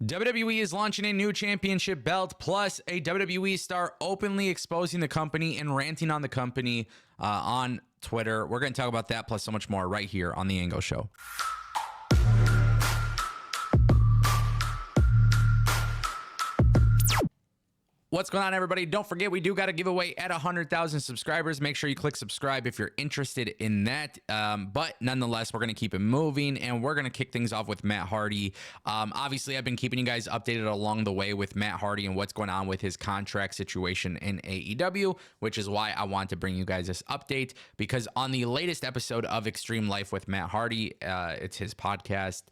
WWE is launching a new championship belt, plus a WWE star openly exposing the company and ranting on the company on Twitter. We're going to talk about that, plus so much more right here on The Ango Show. What's going on, everybody? Don't forget, we do got a giveaway at 100,000 subscribers. Make sure you click subscribe if you're interested in that. But nonetheless, we're going to keep it moving, and we're going to kick things off with Matt Hardy. Obviously, I've been keeping you guys updated along the way with Matt Hardy and what's going on with his contract situation in AEW, which is why I want to bring you guys this update, because on the latest episode of Extreme Life with Matt Hardy, it's his podcast,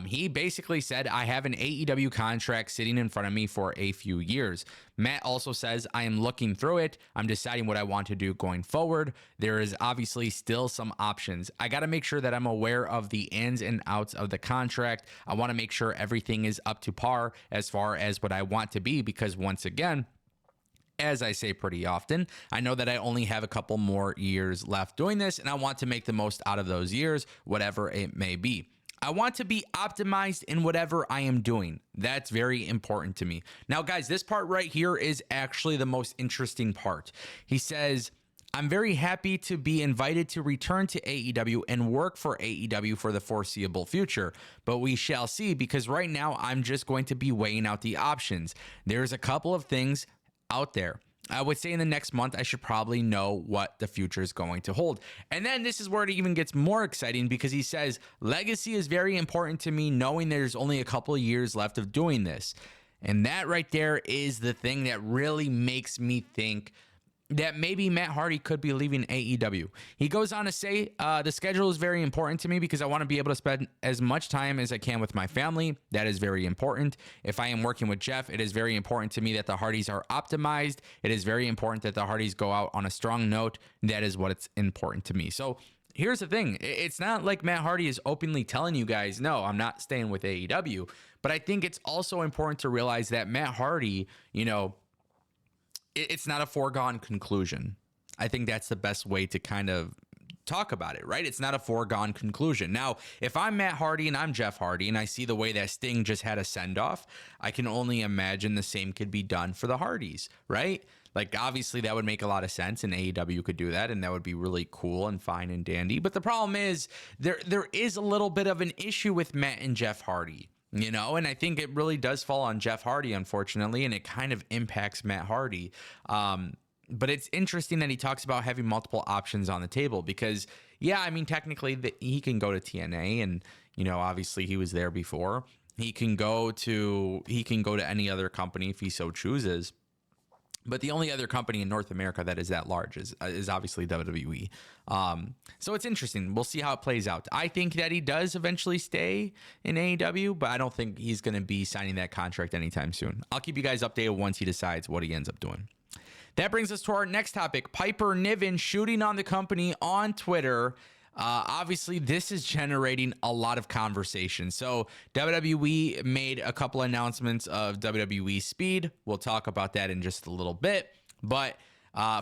he basically said, I have an AEW contract sitting in front of me for a few years. Matt also says, I am looking through it. I'm deciding what I want to do going forward. There is obviously still some options. I got to make sure that I'm aware of the ins and outs of the contract. I want to make sure everything is up to par as far as what I want to be, because once again, as I say pretty often, I know that I only have a couple more years left doing this, and I want to make the most out of those years, whatever it may be. I want to be optimized in whatever I am doing. That's very important to me. Now, guys, this part right here is actually the most interesting part. He says, I'm very happy to be invited to return to AEW and work for AEW for the foreseeable future, but we shall see, because right now I'm just going to be weighing out the options. There's a couple of things out there. I would say in the next month, I should probably know what the future is going to hold. And then this is where it even gets more exciting, because he says, legacy is very important to me, knowing there's only a couple of years left of doing this. And that right there is the thing that really makes me think that maybe Matt Hardy could be leaving AEW. He goes on to say, the schedule is very important to me because I want to be able to spend as much time as I can with my family. That is very important. If I am working with Jeff, it is very important to me that the Hardys are optimized. It is very important that the Hardys go out on a strong note. That is what's important to me. So here's the thing. It's not like Matt Hardy is openly telling you guys, no, I'm not staying with AEW. But I think it's also important to realize that Matt Hardy, it's not a foregone conclusion. I think that's the best way to kind of talk about it, right? It's not a foregone conclusion. Now, if I'm Matt Hardy and I'm Jeff Hardy and I see the way that Sting just had a send-off, I can only imagine the same could be done for the Hardys, right? Like, obviously, that would make a lot of sense, and AEW could do that, and that would be really cool and fine and dandy. But the problem is, there is a little bit of an issue with Matt and Jeff Hardy. And I think it really does fall on Jeff Hardy, unfortunately, and it kind of impacts Matt Hardy. But it's interesting that he talks about having multiple options on the table because, technically he can go to TNA and, obviously he was there before. He can go to any other company if he so chooses. But the only other company in North America that is that large is obviously WWE. So it's interesting. We'll see how it plays out. I think that he does eventually stay in AEW, but I don't think he's going to be signing that contract anytime soon. I'll keep you guys updated once he decides what he ends up doing. That brings us to our next topic. Piper Niven shooting on the company on Twitter. Obviously, this is generating a lot of conversation. So WWE made a couple announcements of WWE Speed. We'll talk about that in just a little bit. But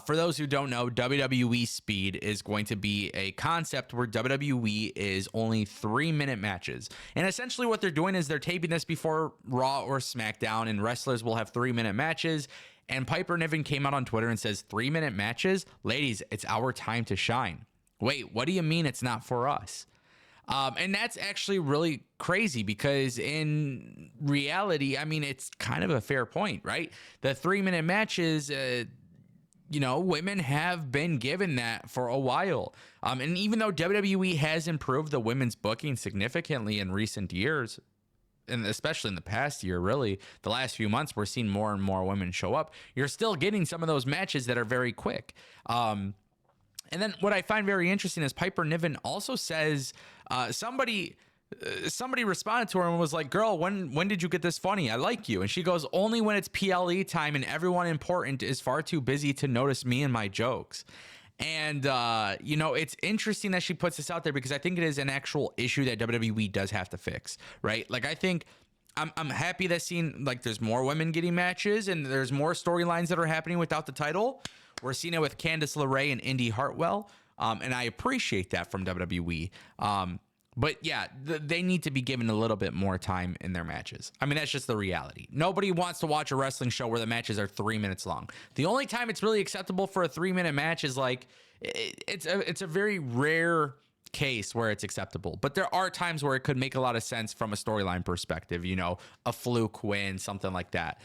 for those who don't know, WWE Speed is going to be a concept where WWE is only 3-minute matches. And essentially what they're doing is they're taping this before Raw or SmackDown, and wrestlers will have 3-minute matches. And Piper Niven came out on Twitter and says, 3-minute matches? Ladies, it's our time to shine. Wait, what do you mean it's not for us? And that's actually really crazy because in reality, it's kind of a fair point, right? The 3-minute matches, women have been given that for a while. And even though WWE has improved the women's booking significantly in recent years, and especially in the past year, really, the last few months, we're seeing more and more women show up. You're still getting some of those matches that are very quick. And then what I find very interesting is Piper Niven also says somebody responded to her and was like, girl, when did you get this funny? I like you. And she goes, only when it's PLE time and everyone important is far too busy to notice me and my jokes. And, it's interesting that she puts this out there because I think it is an actual issue that WWE does have to fix, right? Like, I think I'm happy that there's more women getting matches and there's more storylines that are happening without the title. We're seeing it with Candice LeRae and Indy Hartwell, and I appreciate that from WWE. But yeah, they need to be given a little bit more time in their matches. I mean, that's just the reality. Nobody wants to watch a wrestling show where the matches are 3 minutes long. The only time it's really acceptable for a 3-minute match is like it's a very rare case where it's acceptable. But there are times where it could make a lot of sense from a storyline perspective. You know, a fluke win, something like that.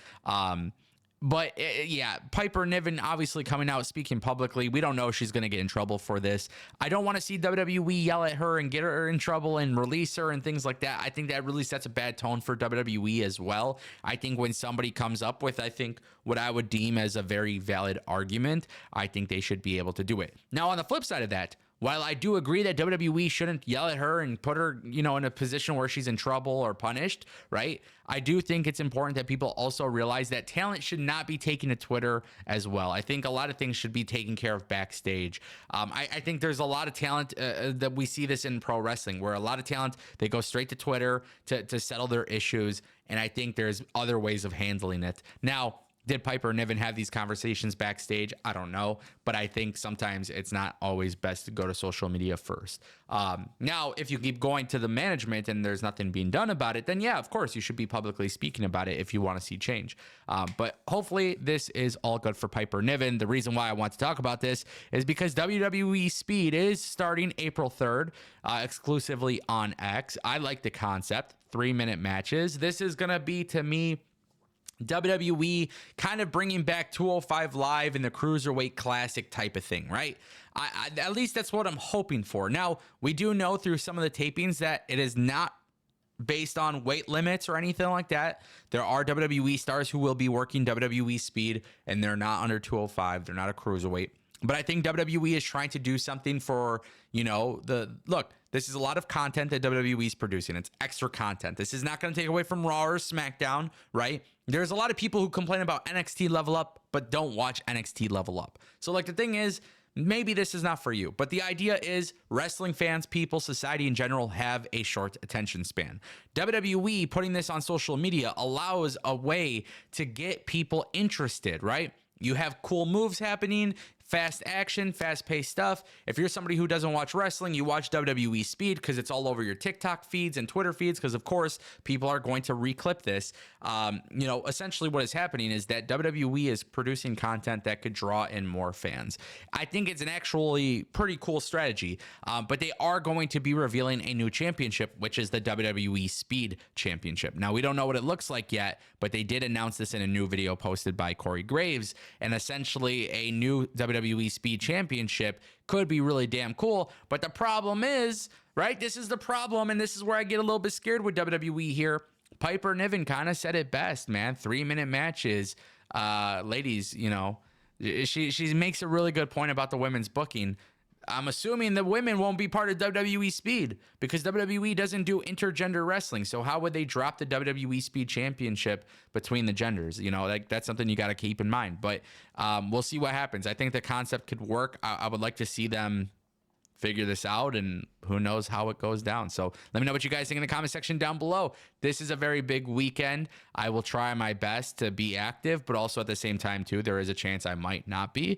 But yeah, Piper Niven obviously coming out speaking publicly. We don't know if she's going to get in trouble for this. I don't want to see WWE yell at her and get her in trouble and release her and things like that. I think that really sets a bad tone for WWE as well. I think when somebody comes up with, I think, what I would deem as a very valid argument, I think they should be able to do it. Now, on the flip side of that, while I do agree that WWE shouldn't yell at her and put her, you know, in a position where she's in trouble or punished, right? I do think it's important that people also realize that talent should not be taken to Twitter as well. I think a lot of things should be taken care of backstage. I think there's a lot of talent that we see this in pro wrestling, where a lot of talent, they go straight to Twitter to settle their issues. And I think there's other ways of handling it. Now, did Piper Niven have these conversations backstage? I don't know, but I think sometimes it's not always best to go to social media first. Now, if you keep going to the management and there's nothing being done about it, then yeah, of course, you should be publicly speaking about it if you want to see change. But hopefully this is all good for Piper Niven. The reason why I want to talk about this is because WWE Speed is starting April 3rd, exclusively on X. I like the concept, 3-minute matches. This is going to be, to me, WWE kind of bringing back 205 Live and the Cruiserweight Classic type of thing, right? At least that's what I'm hoping for. Now, we do know through some of the tapings that it is not based on weight limits or anything like that. There are WWE stars who will be working WWE Speed, and they're not under 205. They're not a cruiserweight. But I think WWE is trying to do something for, you know, this is a lot of content that WWE is producing. It's extra content. This is not going to take away from Raw or SmackDown, right? There's a lot of people who complain about NXT Level Up, but don't watch NXT Level Up. So like the thing is, maybe this is not for you, but the idea is wrestling fans, people, society in general have a short attention span. WWE putting this on social media allows a way to get people interested, right? You have cool moves happening, fast action, fast-paced stuff. If you're somebody who doesn't watch wrestling, you watch WWE Speed because it's all over your TikTok feeds and Twitter feeds because, of course, people are going to reclip this. You know, essentially what is happening is that WWE is producing content that could draw in more fans. I think it's an actually pretty cool strategy, but they are going to be revealing a new championship, which is the WWE Speed Championship. Now, we don't know what it looks like yet, but they did announce this in a new video posted by Corey Graves, and essentially a new WWE Speed Championship could be really damn cool. But the problem is, right, this is the problem, and this is where I get a little bit scared with WWE here. Piper Niven kind of said it best, man. 3-minute matches. Ladies, you know, she makes a really good point about the women's booking. I'm assuming the women won't be part of WWE Speed because WWE doesn't do intergender wrestling. So how would they drop the WWE Speed Championship between the genders? You know, like that's something you got to keep in mind. But we'll see what happens. I think the concept could work. I would like to see them figure this out, and who knows how it goes down. So let me know what you guys think in the comment section down below. This is a very big weekend. I will try my best to be active, but also at the same time too, there is a chance I might not be.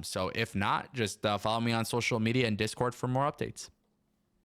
So if not, just follow me on social media and Discord for more updates.